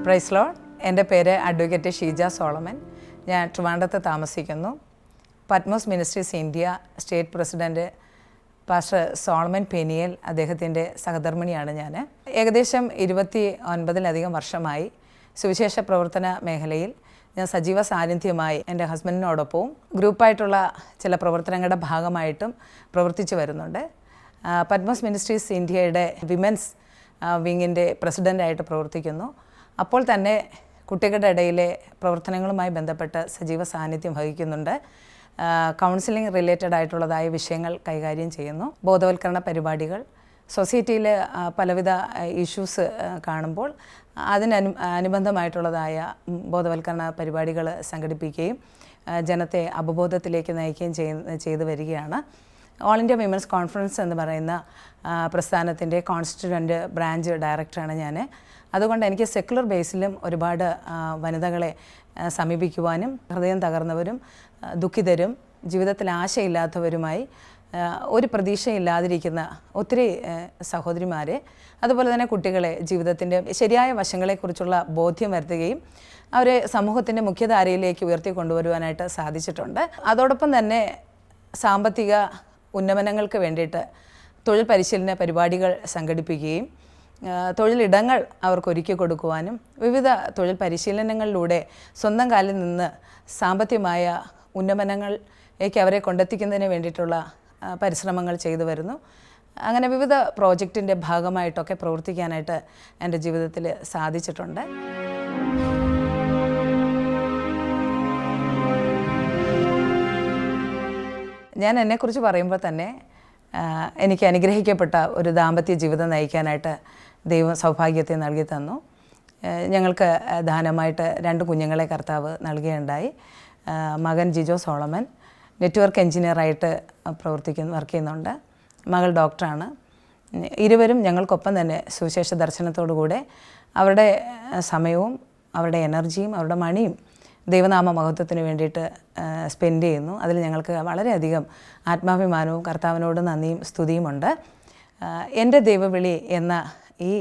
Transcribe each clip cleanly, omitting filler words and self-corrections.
Praise Lord. എൻ്റെ പേര് advocate Sheeja Solomon. ഞാൻ ട്രിവാൻഡ്രത്ത് താമസിക്കുന്നു. Patmos ministries India state president pastor Solomon പെനിയൽ അദ്ദേഹത്തിൻ്റെ സഹധർമ്മിണിയാണ് ഞാൻ. ഏകദേശം 29 വർഷമായി സുവിശേഷ പ്രവർത്തന മേഖലയിൽ ഞാൻ സജീവ സാന്നിധ്യമായി എൻ്റെ ഹസ്ബൻഡിനോടൊപ്പവും ഗ്രൂപ്പായിട്ടുള്ള ചില പ്രവർത്തനങ്ങളുടെ ഭാഗമായിട്ടും പ്രവർത്തിച്ചു വരുന്നുണ്ട്. പത്മോസ് മിനിസ്ട്രീസ് ഇന്ത്യയുടെ വിമൻസ് വിങ്ങിൻ്റെ പ്രസിഡൻ്റായിട്ട് പ്രവർത്തിക്കുന്നു. അപ്പോൾ തന്നെ കുട്ടികളുടെ ഇടയിലെ പ്രവർത്തനങ്ങളുമായി ബന്ധപ്പെട്ട് സജീവ സാന്നിധ്യം വഹിക്കുന്നുണ്ട്. കൗൺസിലിംഗ് റിലേറ്റഡ് ആയിട്ടുള്ളതായ വിഷയങ്ങൾ കൈകാര്യം ചെയ്യുന്നു. ബോധവൽക്കരണ പരിപാടികൾ, സൊസൈറ്റിയിൽ പലവിധ ഇഷ്യൂസ് കാണുമ്പോൾ അനുബന്ധമായിട്ടുള്ളതായ ബോധവൽക്കരണ പരിപാടികൾ സംഘടിപ്പിക്കുകയും ജനത്തെ അവബോധത്തിലേക്ക് നയിക്കുകയും ചെയ്തു വരികയാണ്. ഓൾ ഇന്ത്യ വിമൻസ് കോൺഫറൻസ് എന്ന് പറയുന്ന പ്രസ്ഥാനത്തിൻ്റെ കോൺസ്റ്റിറ്റ്യൂവൻ്റ് ബ്രാഞ്ച് ഡയറക്ടറാണ് ഞാൻ. അതുകൊണ്ട് എനിക്ക് സെക്കുലർ ബേസിലും ഒരുപാട് വനിതകളെ സമീപിക്കുവാനും ഹൃദയം തകർന്നവരും ദുഃഖിതരും ജീവിതത്തിൽ ആശയില്ലാത്തവരുമായി ഒരു പ്രതീക്ഷയില്ലാതിരിക്കുന്ന ഒത്തിരി സഹോദരിമാരെ, അതുപോലെ തന്നെ കുട്ടികളെ ജീവിതത്തിൻ്റെ ശരിയായ വശങ്ങളെക്കുറിച്ചുള്ള ബോധ്യം വരുത്തുകയും അവരെ സമൂഹത്തിൻ്റെ മുഖ്യധാരയിലേക്ക് ഉയർത്തിക്കൊണ്ടുവരുവാനായിട്ട് സാധിച്ചിട്ടുണ്ട്. അതോടൊപ്പം തന്നെ സാമ്പത്തിക ഉന്നമനങ്ങൾക്ക് വേണ്ടിയിട്ട് തൊഴിൽ പരിശീലന പരിപാടികൾ സംഘടിപ്പിക്കുകയും തൊഴിലിടങ്ങൾ അവർക്ക് ഒരുക്കി കൊടുക്കുവാനും വിവിധ തൊഴിൽ പരിശീലനങ്ങളിലൂടെ സ്വന്തം കാലിൽ നിന്ന് സാമ്പത്തികമായ ഉന്നമനങ്ങളിലേക്ക് അവരെ കൊണ്ടെത്തിക്കുന്നതിന് വേണ്ടിയിട്ടുള്ള പരിശ്രമങ്ങൾ ചെയ്തു വരുന്നു. അങ്ങനെ വിവിധ പ്രോജക്റ്റിൻ്റെ ഭാഗമായിട്ടൊക്കെ പ്രവർത്തിക്കാനായിട്ട് എൻ്റെ ജീവിതത്തിൽ സാധിച്ചിട്ടുണ്ട്. ഞാൻ എന്നെക്കുറിച്ച് പറയുമ്പോൾ തന്നെ എനിക്ക് അനുഗ്രഹിക്കപ്പെട്ട ഒരു ദാമ്പത്യ ജീവിതം നയിക്കാനായിട്ട് ദൈവം സൗഭാഗ്യത്തെ നൽകി തന്നു. ഞങ്ങൾക്ക് ദാനമായിട്ട് 2 കുഞ്ഞുങ്ങളെ കർത്താവ് നൽകുകയുണ്ടായി. മകൻ ജിജോ സോളമൻ നെറ്റ്വർക്ക് എഞ്ചിനീയറായിട്ട് വർക്ക് ചെയ്യുന്നുണ്ട്. മകൾ ഡോക്ടറാണ്. ഇരുവരും ഞങ്ങൾക്കൊപ്പം തന്നെ സുവിശേഷ ദർശനത്തോടുകൂടെ അവരുടെ സമയവും അവരുടെ എനർജിയും അവരുടെ മണിയും ദൈവനാമ മഹത്വത്തിന് വേണ്ടിയിട്ട് സ്പെൻഡ് ചെയ്യുന്നു. അതിൽ ഞങ്ങൾക്ക് വളരെയധികം ആത്മാഭിമാനവും കർത്താവിനോട് നന്ദിയും സ്തുതിയുമുണ്ട്. എൻ്റെ ദൈവവിളി എന്ന ഈ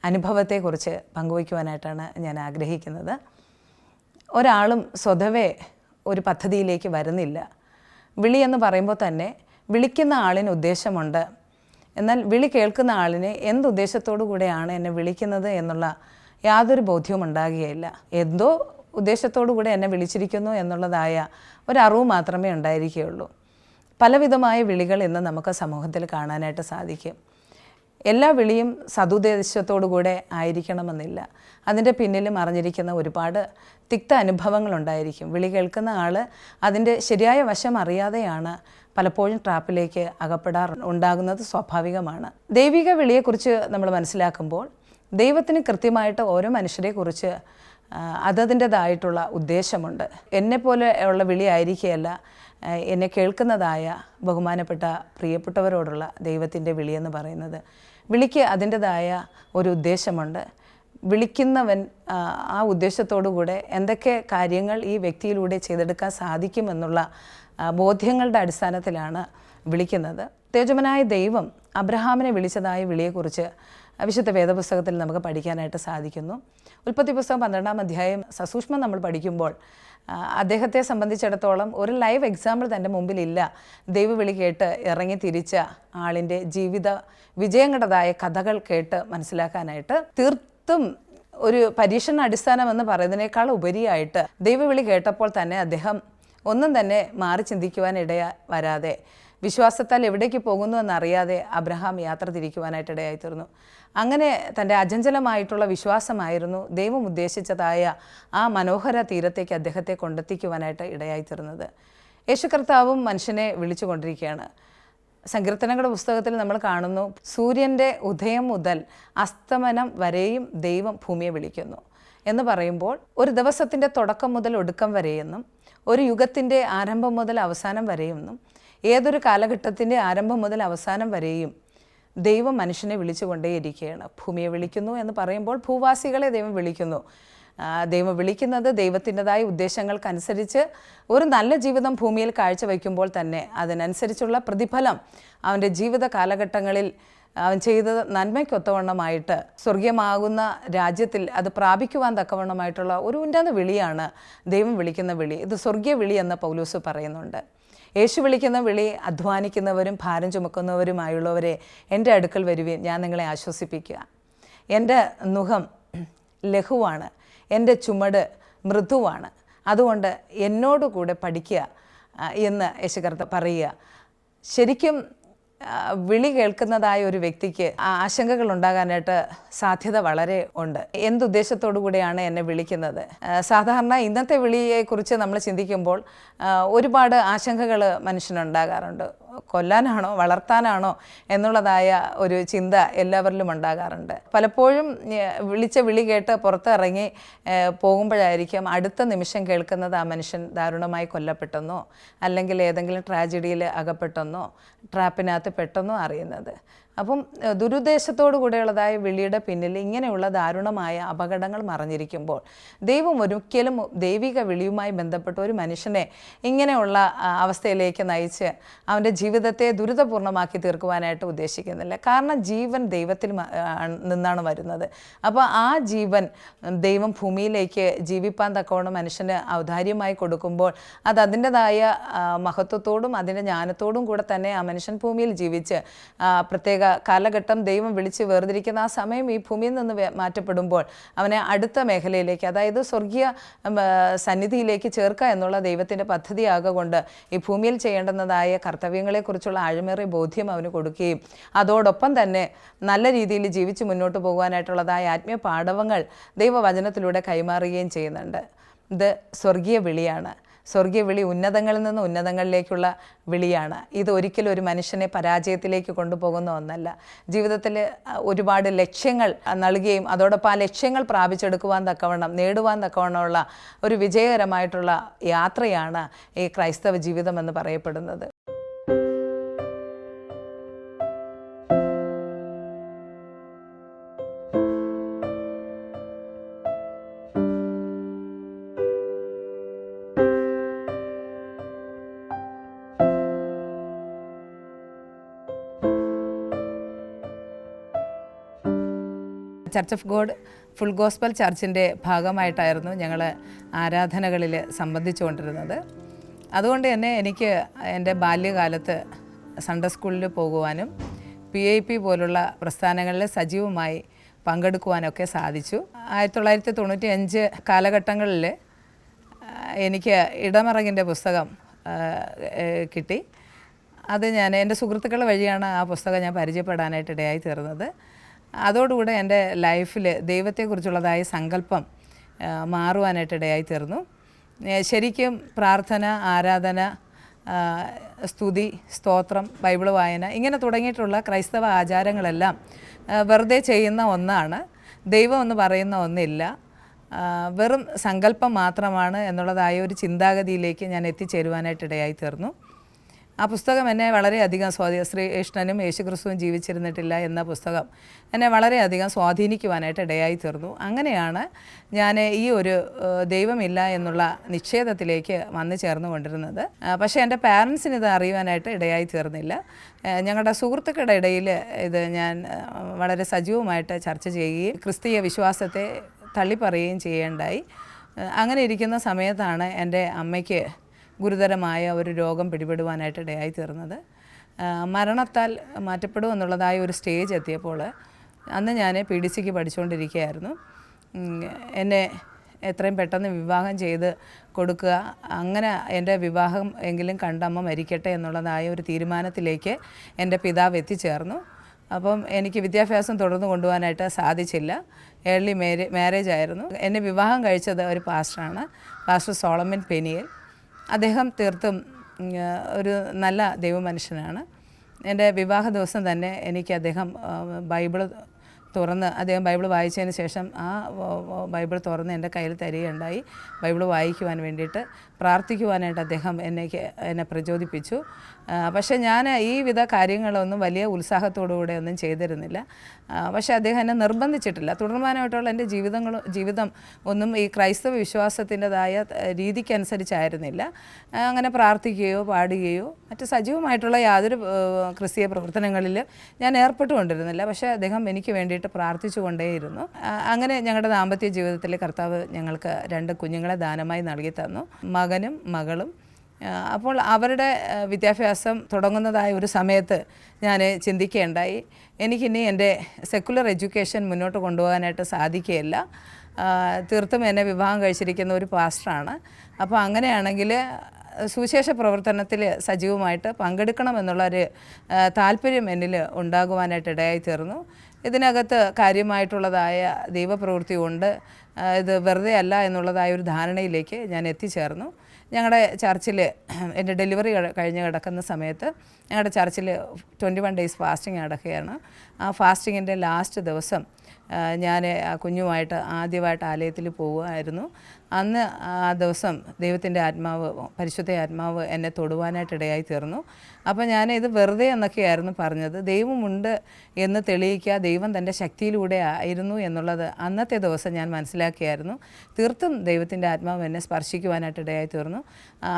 അനുഭവത്തെക്കുറിച്ച് പങ്കുവയ്ക്കുവാനായിട്ടാണ് ഞാൻ ആഗ്രഹിക്കുന്നത്. ഒരാളും സ്വതവേ ഒരു പദ്ധതിയിലേക്ക് വരുന്നില്ല. വിളി എന്ന് പറയുമ്പോൾ തന്നെ വിളിക്കുന്ന ആളിന് ഉദ്ദേശമുണ്ട്. എന്നാൽ വിളി കേൾക്കുന്ന ആളിന് എന്തുദ്ദേശത്തോടു കൂടെയാണ് എന്നെ വിളിക്കുന്നത് എന്നുള്ള യാതൊരു ബോധ്യവും ഉണ്ടാകുകയില്ല. എന്തോ ഉദ്ദേശത്തോടു കൂടെ എന്നെ വിളിച്ചിരിക്കുന്നു എന്നുള്ളതായ ഒരറിവ് മാത്രമേ ഉണ്ടായിരിക്കുകയുള്ളൂ. പലവിധമായ വിളികൾ ഇന്ന് നമുക്ക് സമൂഹത്തിൽ കാണാനായിട്ട് സാധിക്കും. എല്ലാ വിളിയും സതുദ്ദേശത്തോടു കൂടെ ആയിരിക്കണമെന്നില്ല. അതിൻ്റെ പിന്നിലും അറിഞ്ഞിരിക്കുന്ന ഒരുപാട് തിക്ത അനുഭവങ്ങളുണ്ടായിരിക്കും. വിളി കേൾക്കുന്ന ആൾ അതിൻ്റെ ശരിയായ വശം അറിയാതെയാണ് പലപ്പോഴും ട്രാപ്പിലേക്ക് ഉണ്ടാകുന്നത് സ്വാഭാവികമാണ്. ദൈവിക വിളിയെക്കുറിച്ച് നമ്മൾ മനസ്സിലാക്കുമ്പോൾ ദൈവത്തിന് കൃത്യമായിട്ട് ഓരോ മനുഷ്യരെക്കുറിച്ച് അതതിൻ്റെതായിട്ടുള്ള ഉദ്ദേശമുണ്ട്. എന്നെപ്പോലെ ഉള്ള വിളി ആയിരിക്കുകയല്ല എന്നെ കേൾക്കുന്നതായ ബഹുമാനപ്പെട്ട പ്രിയപ്പെട്ടവരോടുള്ള ദൈവത്തിൻ്റെ വിളിയെന്ന് പറയുന്നത്. വിളിക്ക് അതിൻ്റെതായ ഒരു ഉദ്ദേശമുണ്ട്. വിളിക്കുന്നവൻ ആ ഉദ്ദേശത്തോടു കൂടെ എന്തൊക്കെ കാര്യങ്ങൾ ഈ വ്യക്തിയിലൂടെ ചെയ്തെടുക്കാൻ സാധിക്കുമെന്നുള്ള ബോധ്യങ്ങളുടെ അടിസ്ഥാനത്തിലാണ് വിളിക്കുന്നത്. തേജോമനായ ദൈവം അബ്രഹാമിനെ വിളിച്ചതായ വിളിയെക്കുറിച്ച് വിശുദ്ധ വേദപുസ്തകത്തിൽ നമുക്ക് പഠിക്കാനായിട്ട് സാധിക്കുന്നു. ഉൽപ്പത്തി പുസ്തകം 12-ാം അധ്യായം സസൂക്ഷ്മം നമ്മൾ പഠിക്കുമ്പോൾ അദ്ദേഹത്തെ സംബന്ധിച്ചിടത്തോളം ഒരു ലൈവ് എക്സാമ്പിൾ തൻ്റെ മുമ്പിലില്ല. ദൈവവിളി കേട്ട് ഇറങ്ങി തിരിച്ച ആളിൻ്റെ ജീവിത വിജയങ്ങളുടേതായ കഥകൾ കേട്ട് മനസ്സിലാക്കാനായിട്ട് തീർത്തും ഒരു പരീക്ഷണ അടിസ്ഥാനം എന്ന് പറയുന്നതിനേക്കാൾ ഉപരിയായിട്ട് ദൈവവിളി കേട്ടപ്പോൾ തന്നെ അദ്ദേഹം ഒന്നും തന്നെ മാറി ചിന്തിക്കുവാൻ വരാതെ വിശ്വാസത്താൽ എവിടേക്ക് പോകുന്നു എന്നറിയാതെ അബ്രഹാം യാത്ര തിരിക്കുവാനായിട്ട് ഇടയായിത്തീർന്നു. അങ്ങനെ തൻ്റെ അചഞ്ചലമായിട്ടുള്ള വിശ്വാസമായിരുന്നു ദൈവം ഉദ്ദേശിച്ചതായ ആ മനോഹര തീരത്തേക്ക് അദ്ദേഹത്തെ കൊണ്ടെത്തിക്കുവാനായിട്ട് ഇടയായിത്തീർന്നത്. യേശു കർത്താവും മനുഷ്യനെ വിളിച്ചുകൊണ്ടിരിക്കുകയാണ്. സങ്കീർത്തനങ്ങളുടെ പുസ്തകത്തിൽ നമ്മൾ കാണുന്നു, സൂര്യൻ്റെ ഉദയം മുതൽ അസ്തമനം വരെയും ദൈവം ഭൂമിയെ വിളിക്കുന്നു എന്ന് പറയുമ്പോൾ ഒരു ദിവസത്തിൻ്റെ തുടക്കം മുതൽ ഒടുക്കം വരെയെന്നും ഒരു യുഗത്തിൻ്റെ ആരംഭം മുതൽ അവസാനം വരെയെന്നും ഏതൊരു കാലഘട്ടത്തിൻ്റെ ആരംഭം മുതൽ അവസാനം വരെയും ദൈവം മനുഷ്യനെ വിളിച്ചുകൊണ്ടേയിരിക്കുകയാണ്. ഭൂമിയെ വിളിക്കുന്നു എന്ന് പറയുമ്പോൾ ഭൂവാസികളെ ദൈവം വിളിക്കുന്നു. ദൈവം വിളിക്കുന്നത് ദൈവത്തിൻ്റെതായ ഉദ്ദേശങ്ങൾക്കനുസരിച്ച് ഒരു നല്ല ജീവിതം ഭൂമിയിൽ കാഴ്ചവെക്കുമ്പോൾ തന്നെ അതിനനുസരിച്ചുള്ള പ്രതിഫലം അവൻ്റെ ജീവിത കാലഘട്ടങ്ങളിൽ അവൻ ചെയ്തത് നന്മയ്ക്കൊത്തവണ്ണമായിട്ട് സ്വർഗീയമാകുന്ന രാജ്യത്തിൽ അത് പ്രാപിക്കുവാൻ തക്കവണ്ണമായിട്ടുള്ള ഒരു ഉന്നത വിളിയാണ് ദൈവം വിളിക്കുന്ന വിളി. ഇത് സ്വർഗീയ വിളി എന്ന് പൗലോസ് പറയുന്നുണ്ട്. യേശു വിളിക്കുന്ന വിളി, അധ്വാനിക്കുന്നവരും ഭാരം ചുമക്കുന്നവരുമായുള്ളവരെ എൻ്റെ അടുക്കൽ വരുവിൻ, ഞാൻ നിങ്ങളെ ആശ്വസിപ്പിക്കുക. എൻ്റെ നുകം ലഘുവാണ്, എൻ്റെ ചുമട് മൃദുവാണ്, അതുകൊണ്ട് എന്നോടുകൂടെ പഠിക്കുക എന്ന് യേശു കർത്താവ് പറയുക. ശരിക്കും വിളി കേൾക്കുന്നതായ ഒരു വ്യക്തിക്ക് ആശങ്കകൾ ഉണ്ടാകാനായിട്ട് സാധ്യത വളരെ ഉണ്ട്. എന്തുദ്ദേശത്തോടു കൂടിയാണ് എന്നെ വിളിക്കുന്നത്? സാധാരണ ഇന്നത്തെ വിളിയെക്കുറിച്ച് നമ്മൾ ചിന്തിക്കുമ്പോൾ ഒരുപാട് ആശങ്കകൾ മനുഷ്യനുണ്ടാകാറുണ്ട്. കൊല്ലാനാണോ വളർത്താനാണോ എന്നുള്ളതായ ഒരു ചിന്ത എല്ലാവരിലും ഉണ്ടാകാറുണ്ട്. പലപ്പോഴും വിളിച്ച വിളി കേട്ട് പുറത്തിറങ്ങി പോകുമ്പോഴായിരിക്കും അടുത്ത നിമിഷം കേൾക്കുന്നത് ആ മനുഷ്യൻ ദാരുണമായി കൊല്ലപ്പെട്ടെന്നോ അല്ലെങ്കിൽ ഏതെങ്കിലും ട്രാജഡിയിൽ അകപ്പെട്ടെന്നോ ട്രാപ്പിനകത്ത് പെട്ടെന്നോ അറിയുന്നത്. അപ്പം ദുരുദ്ദേശത്തോടു കൂടെയുള്ളതായ വിളിയുടെ പിന്നിൽ ഇങ്ങനെയുള്ള ദാരുണമായ അപകടങ്ങൾ മറഞ്ഞിരിക്കുമ്പോൾ ദൈവം ഒരിക്കലും ദൈവിക വിളിയുമായി ബന്ധപ്പെട്ട ഒരു മനുഷ്യനെ ഇങ്ങനെയുള്ള അവസ്ഥയിലേക്ക് നയിച്ച് അവൻ്റെ ജീവിതത്തെ ദുരിതപൂർണ്ണമാക്കി തീർക്കുവാനായിട്ട് ഉദ്ദേശിക്കുന്നില്ല. കാരണം ജീവൻ ദൈവത്തിൽ നിന്നാണ് വരുന്നത്. അപ്പോൾ ആ ജീവൻ ദൈവം ഭൂമിയിലേക്ക് ജീവിപ്പാൻ തക്കവണ്ണം മനുഷ്യന് ഔദാര്യമായി കൊടുക്കുമ്പോൾ അത് അതിൻ്റെതായ മഹത്വത്തോടും അതിൻ്റെ ജ്ഞാനത്തോടും കൂടെ തന്നെ ആ മനുഷ്യൻ ഭൂമിയിൽ ജീവിച്ച് പ്രത്യേക കാലഘട്ടം ദൈവം വിളിച്ച് വേർതിരിക്കുന്ന ആ സമയം ഈ ഭൂമിയിൽ നിന്ന് മാറ്റപ്പെടുമ്പോൾ അവനെ അടുത്ത മേഖലയിലേക്ക്, അതായത് സ്വർഗീയ സന്നിധിയിലേക്ക് ചേർക്കുക എന്നുള്ള ദൈവത്തിൻ്റെ പദ്ധതിയാകൊണ്ട് ഈ ഭൂമിയിൽ ചെയ്യേണ്ടുന്നതായ കർത്തവ്യങ്ങളെക്കുറിച്ചുള്ള ആഴമേറിയ ബോധ്യം അവന് കൊടുക്കുകയും അതോടൊപ്പം തന്നെ നല്ല രീതിയിൽ ജീവിച്ച് മുന്നോട്ട് പോകുവാനായിട്ടുള്ളതായ ആത്മീയ പാഠവങ്ങൾ ദൈവവചനത്തിലൂടെ കൈമാറുകയും ചെയ്യുന്നുണ്ട്. ഇത് സ്വർഗീയ വിളിയാണ്. സ്വർഗീയ വിളി ഉന്നതങ്ങളിൽ നിന്ന് ഉന്നതങ്ങളിലേക്കുള്ള വിളിയാണ്. ഇത് ഒരിക്കലും ഒരു മനുഷ്യനെ പരാജയത്തിലേക്ക് കൊണ്ടുപോകുന്ന ഒന്നല്ല. ജീവിതത്തിൽ ഒരുപാട് ലക്ഷ്യങ്ങൾ നൽകുകയും അതോടൊപ്പം ആ ലക്ഷ്യങ്ങൾ പ്രാപിച്ചെടുക്കുവാൻ തക്കവണ്ണം നേടുവാൻ തക്കവണ്ണമുള്ള ഒരു വിജയകരമായിട്ടുള്ള യാത്രയാണ് ഈ ക്രൈസ്തവ ജീവിതം എന്ന് പറയപ്പെടുന്നത്. Church of God full gospel ചർച്ചിൻ്റെ ഭാഗമായിട്ടായിരുന്നു ഞങ്ങൾ ആരാധനകളിൽ സംബന്ധിച്ചുകൊണ്ടിരുന്നത്. അതുകൊണ്ട് തന്നെ എനിക്ക് എൻ്റെ ബാല്യകാലത്ത് സൺഡേ സ്കൂളിൽ പോകുവാനും PIP പോലുള്ള പ്രസ്ഥാനങ്ങളിൽ സജീവമായി പങ്കെടുക്കുവാനൊക്കെ സാധിച്ചു. 1995 കാലഘട്ടങ്ങളിൽ എനിക്ക് ഇടമറകിൻ്റെ പുസ്തകം കിട്ടി. അത് ഞാൻ എൻ്റെ സുഹൃത്തുക്കൾ വഴിയാണ് ആ പുസ്തകം ഞാൻ പരിചയപ്പെടാനായിട്ട് ഇടയായി തീർന്നത്. അതോടുകൂടെ എൻ്റെ ലൈഫിൽ ദൈവത്തെക്കുറിച്ചുള്ളതായ സങ്കല്പം മാറുവാനായിട്ട് ഇടയായി തീർന്നു. ശരിക്കും പ്രാർത്ഥന, ആരാധന, സ്തുതി, സ്തോത്രം, ബൈബിൾ വായന ഇങ്ങനെ തുടങ്ങിയിട്ടുള്ള ക്രൈസ്തവ ആചാരങ്ങളെല്ലാം വെറുതെ ചെയ്യുന്ന ഒന്നാണ്. ദൈവം എന്ന് പറയുന്ന ഒന്നില്ല, വെറും സങ്കല്പം മാത്രമാണ് എന്നുള്ളതായ ഒരു ചിന്താഗതിയിലേക്ക് ഞാൻ എത്തിച്ചേരുവാനായിട്ട് ഇടയായി തീർന്നു. ആ പുസ്തകം എന്നെ വളരെയധികം ശ്രീകൃഷ്ണനും യേശുക്രിസ്തുവും ജീവിച്ചിരുന്നിട്ടില്ല എന്ന പുസ്തകം എന്നെ വളരെയധികം സ്വാധീനിക്കുവാനായിട്ട് ഇടയായി തീർന്നു. അങ്ങനെയാണ് ഞാൻ ഈ ഒരു ദൈവമില്ല എന്നുള്ള നിശ്ചയത്തിലേക്ക് വന്നു ചേർന്നുകൊണ്ടിരുന്നത്. പക്ഷേ എൻ്റെ പാരൻസിന് ഇത് അറിയുവാനായിട്ട് ഇടയായി തീർന്നില്ല. ഞങ്ങളുടെ സുഹൃത്തുക്കളുടെ ഇടയിൽ ഇത് ഞാൻ വളരെ സജീവമായിട്ട് ചർച്ച ചെയ്യുകയും ക്രിസ്തീയ വിശ്വാസത്തെ തള്ളിപ്പറയുകയും ചെയ്യേണ്ടായി. അങ്ങനെ ഇരിക്കുന്ന സമയത്താണ് എൻ്റെ അമ്മയ്ക്ക് ഗുരുതരമായ ഒരു രോഗം പിടിപെടുവാനായിട്ട് ഇടയായി തീർന്നത്. മരണത്താൽ മാറ്റപ്പെടും എന്നുള്ളതായ ഒരു സ്റ്റേജ് എത്തിയപ്പോൾ അന്ന് ഞാൻ PDCക്ക് പഠിച്ചുകൊണ്ടിരിക്കുകയായിരുന്നു. എന്നെ എത്രയും പെട്ടെന്ന് വിവാഹം ചെയ്ത് കൊടുക്കുക, അങ്ങനെ എൻ്റെ വിവാഹം എങ്കിലും കണ്ടമ്മ മരിക്കട്ടെ എന്നുള്ളതായ ഒരു തീരുമാനത്തിലേക്ക് എൻ്റെ പിതാവ് എത്തിച്ചേർന്നു. അപ്പം എനിക്ക് വിദ്യാഭ്യാസം തുടർന്ന് കൊണ്ടുപോകാനായിട്ട് സാധിച്ചില്ല. ഏർലി മാരേജ് ആയിരുന്നു. എന്നെ വിവാഹം കഴിച്ചത് ഒരു പാസ്റ്ററാണ്, പാസ്റ്റർ സോളമൻ പെനിയൽ. അദ്ദേഹം തീർത്തും ഒരു നല്ല ദൈവമനുഷ്യനാണ്. എൻ്റെ വിവാഹ ദിവസം തന്നെ എനിക്ക് അദ്ദേഹം ബൈബിൾ വായിച്ചതിന് ശേഷം ആ ബൈബിൾ തുറന്ന് എൻ്റെ കയ്യിൽ തരികയുണ്ടായി. ബൈബിൾ വായിക്കുവാൻ വേണ്ടിയിട്ട് പ്രാർത്ഥിക്കുവാനായിട്ട് അദ്ദേഹം എന്നെ പ്രചോദിപ്പിച്ചു. പക്ഷേ ഞാൻ ഈ വിധ കാര്യങ്ങളൊന്നും വലിയ ഉത്സാഹത്തോടുകൂടെ ഒന്നും ചെയ്തിരുന്നില്ല. പക്ഷേ അദ്ദേഹം എന്നെ നിർബന്ധിച്ചിട്ടില്ല. തുടർമാനമായിട്ടുള്ള എൻ്റെ ജീവിതം ഒന്നും ഈ ക്രൈസ്തവ വിശ്വാസത്തിൻ്റെതായ രീതിക്കനുസരിച്ചായിരുന്നില്ല. അങ്ങനെ പ്രാർത്ഥിക്കുകയോ പാടുകയോ മറ്റ് സജീവമായിട്ടുള്ള യാതൊരു ക്രിസ്തീയ പ്രവർത്തനങ്ങളിൽ ഞാൻ ഏർപ്പെട്ടുകൊണ്ടിരുന്നില്ല. പക്ഷേ അദ്ദേഹം എനിക്ക് വേണ്ടിയിട്ട് പ്രാർത്ഥിച്ചു കൊണ്ടേയിരുന്നു. അങ്ങനെ ഞങ്ങളുടെ ദാമ്പത്യ ജീവിതത്തിൽ കർത്താവ് ഞങ്ങൾക്ക് 2 കുഞ്ഞുങ്ങളെ ദാനമായി നൽകി തന്നു, മകനും മകളും. അപ്പോൾ അവരുടെ വിദ്യാഭ്യാസം തുടങ്ങുന്നതായ ഒരു സമയത്ത് ഞാൻ ചിന്തിക്കുകയുണ്ടായി, എനിക്കിനി എൻ്റെ സെക്കുലർ എഡ്യൂക്കേഷൻ മുന്നോട്ട് കൊണ്ടുപോകാനായിട്ട് സാധിക്കുകയില്ല. തീർത്തും എന്നെ വിവാഹം കഴിച്ചിരിക്കുന്ന ഒരു പാസ്റ്ററാണ്. അപ്പോൾ അങ്ങനെയാണെങ്കിൽ സുവിശേഷ പ്രവർത്തനത്തിൽ സജീവമായിട്ട് പങ്കെടുക്കണമെന്നുള്ളൊരു താല്പര്യം എന്നിൽ ഉണ്ടാകുവാനായിട്ട് ഇടയായി തീർന്നു. ഇതിനകത്ത് കാര്യമായിട്ടുള്ളതായ ദൈവപ്രവൃത്തി കൊണ്ട് ഇത് വെറുതെ അല്ല എന്നുള്ളതായ ഒരു ധാരണയിലേക്ക് ഞാൻ എത്തിച്ചേർന്നു. ഞങ്ങളുടെ ചർച്ചിൽ എൻ്റെ ഡെലിവറി കഴിഞ്ഞ് കിടക്കുന്ന സമയത്ത് ഞങ്ങളുടെ ചർച്ചിൽ 21 ഡേയ്സ് ഫാസ്റ്റിംഗ് നടക്കുകയാണ്. ആ ഫാസ്റ്റിങ്ങിൻ്റെ ലാസ്റ്റ് ദിവസം ഞാൻ ആ കുഞ്ഞുമായിട്ട് ആദ്യമായിട്ട് ആലയത്തിൽ പോവുമായിരുന്നു. അന്ന് ആ ദിവസം ദൈവത്തിൻ്റെ ആത്മാവ്, പരിശുദ്ധ ആത്മാവ് എന്നെ തൊടുവാനായിട്ട് ഇടയായി തീർന്നു. അപ്പോൾ ഞാനിത് വെറുതെ എന്നൊക്കെയായിരുന്നു പറഞ്ഞത്. ദൈവമുണ്ട് എന്ന് തെളിയിക്കുക ദൈവം തൻ്റെ ശക്തിയിലൂടെ ആയിരുന്നു എന്നുള്ളത് അന്നത്തെ ദിവസം ഞാൻ മനസ്സിലാക്കിയായിരുന്നു. തീർത്തും ദൈവത്തിൻ്റെ ആത്മാവ് എന്നെ സ്പർശിക്കുവാനായിട്ട് ഇടയായി തീർന്നു.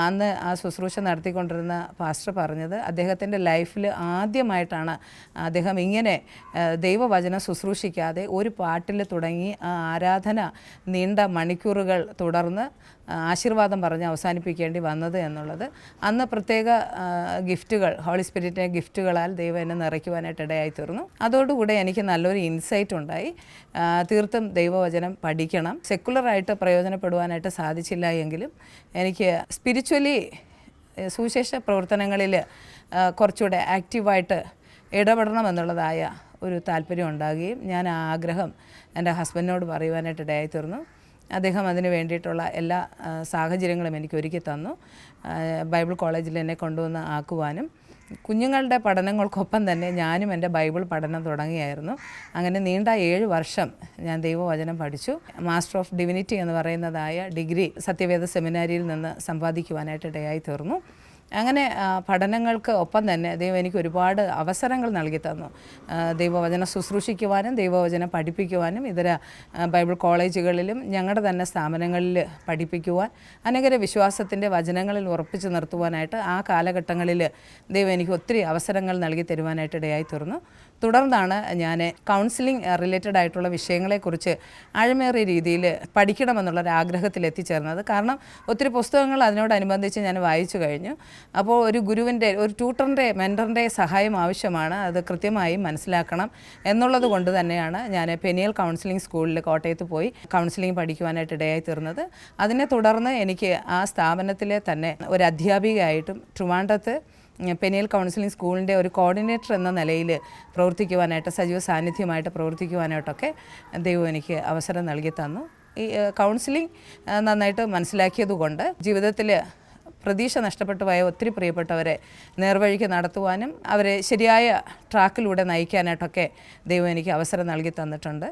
അന്ന് ആ ശുശ്രൂഷ നടത്തിക്കൊണ്ടിരുന്ന പാസ്റ്റർ പറഞ്ഞത് അദ്ദേഹത്തിൻ്റെ ലൈഫിൽ ആദ്യമായിട്ടാണ് അദ്ദേഹം ഇങ്ങനെ ദൈവവചനം ശുശ്രൂഷിക്കാതെ ഒരു പാട്ടിൽ തുടങ്ങി ആ ആരാധന നീണ്ട മണിക്കൂറുകൾ തുടർന്ന് ആശീർവാദം പറഞ്ഞ് അവസാനിപ്പിക്കേണ്ടി വന്നത് എന്നുള്ളത്. അന്ന് പ്രത്യേക ഗിഫ്റ്റുകൾ, ഹോളി സ്പിരിറ്റിൻ്റെ ഗിഫ്റ്റുകളാൽ ദൈവം എന്നെ നിറയ്ക്കുവാനായിട്ട് ഇടയായി തീർന്നു. അതോടുകൂടെ എനിക്ക് നല്ലൊരു ഇൻസൈറ്റ് ഉണ്ടായി. തീർത്തും ദൈവവചനം പഠിക്കണം. സെക്കുലറായിട്ട് പ്രയോജനപ്പെടുവാനായിട്ട് സാധിച്ചില്ല എങ്കിലും എനിക്ക് സ്പിരിച്വലി സുവിശേഷ പ്രവർത്തനങ്ങളിൽ കുറച്ചുകൂടെ ആക്റ്റീവായിട്ട് ഇടപെടണമെന്നുള്ളതായ ഒരു താല്പര്യം ഉണ്ടാകുകയും ഞാൻ ആ ആഗ്രഹം എൻ്റെ ഹസ്ബൻഡിനോട് പറയുവാനായിട്ട് ഇടയായി തീർന്നു. അദ്ദേഹം അതിന് വേണ്ടിയിട്ടുള്ള എല്ലാ സാഹചര്യങ്ങളും എനിക്ക് ഒരുക്കി തന്നു. ബൈബിൾ കോളേജിൽ എന്നെ കൊണ്ടുവന്ന് ആക്കുവാനും കുഞ്ഞുങ്ങളുടെ പഠനങ്ങൾക്കൊപ്പം തന്നെ ഞാനും എൻ്റെ ബൈബിൾ പഠനം തുടങ്ങിയായിരുന്നു. അങ്ങനെ നീണ്ട 7 വർഷം ഞാൻ ദൈവവചനം പഠിച്ചു. മാസ്റ്റർ ഓഫ് ഡിവിനിറ്റി എന്ന് പറയുന്നതായ ഡിഗ്രി സത്യവേദ സെമിനാരിയിൽ നിന്ന് സമ്പാദിക്കുവാനായിട്ട് ഇടയായി തീർന്നു. അങ്ങനെ പഠനങ്ങൾക്ക് ഒപ്പം തന്നെ ദൈവം എനിക്ക് ഒരുപാട് അവസരങ്ങൾ നൽകി തന്നു. ദൈവവചനം ശുശ്രൂഷിക്കുവാനും ദൈവവചനം പഠിപ്പിക്കുവാനും ഇതര ബൈബിൾ കോളേജുകളിലും ഞങ്ങളുടെ തന്നെ സ്ഥാപനങ്ങളിൽ പഠിപ്പിക്കുവാൻ അനേകര വിശ്വാസത്തിൻ്റെ വചനങ്ങളിൽ ഉറപ്പിച്ച് നിർത്തുവാനായിട്ട് ആ കാലഘട്ടങ്ങളിൽ ദൈവം എനിക്ക് ഒത്തിരി അവസരങ്ങൾ നൽകി തരുവാനായിട്ട് ഇടയായി തീർന്നു. തുടർന്നാണ് ഞാൻ കൗൺസിലിംഗ് റിലേറ്റഡ് ആയിട്ടുള്ള വിഷയങ്ങളെക്കുറിച്ച് ആഴമേറിയ രീതിയിൽ പഠിക്കണമെന്നുള്ളൊരാഗ്രഹത്തിൽ എത്തിച്ചേർന്നത്. കാരണം ഒത്തിരി പുസ്തകങ്ങൾ അതിനോടനുബന്ധിച്ച് ഞാൻ വായിച്ചു കഴിഞ്ഞു. അപ്പോൾ ഒരു ഗുരുവിൻ്റെ, ഒരു ട്യൂട്ടറിൻ്റെ, മെൻറ്ററിൻ്റെ സഹായം ആവശ്യമാണ്. അത് കൃത്യമായി മനസ്സിലാക്കണം എന്നുള്ളത് കൊണ്ട് തന്നെയാണ് ഞാൻ പെനിയൽ കൗൺസിലിംഗ് സ്കൂളിൽ കോട്ടയത്ത് പോയി കൗൺസിലിംഗ് പഠിക്കുവാനായിട്ട് ഇടയായി തീർന്നത്. അതിനെ തുടർന്ന് എനിക്ക് ആ സ്ഥാപനത്തിലെ തന്നെ ഒരു അധ്യാപികയായിട്ടും ട്രിവാൻഡ്രത്ത് പെനിയൽ കൗൺസിലിംഗ് സ്കൂളിൻ്റെ ഒരു കോർഡിനേറ്റർ എന്ന നിലയിൽ പ്രവർത്തിക്കുവാനായിട്ട്, സജീവ സാന്നിധ്യമായിട്ട് പ്രവർത്തിക്കുവാനായിട്ടൊക്കെ ദൈവം എനിക്ക് അവസരം നൽകി തന്നു. ഈ കൗൺസിലിംഗ് നന്നായിട്ട് മനസ്സിലാക്കിയതുകൊണ്ട് ജീവിതത്തിൽ പ്രതീക്ഷ നഷ്ടപ്പെട്ടു പോയ ഒത്തിരി പ്രിയപ്പെട്ടവരെ നേർവഴിക്ക് നടത്തുവാനും അവരെ ശരിയായ ട്രാക്കിലൂടെ നയിക്കാനായിട്ടൊക്കെ ദൈവം എനിക്ക് അവസരം നൽകി തന്നിട്ടുണ്ട്.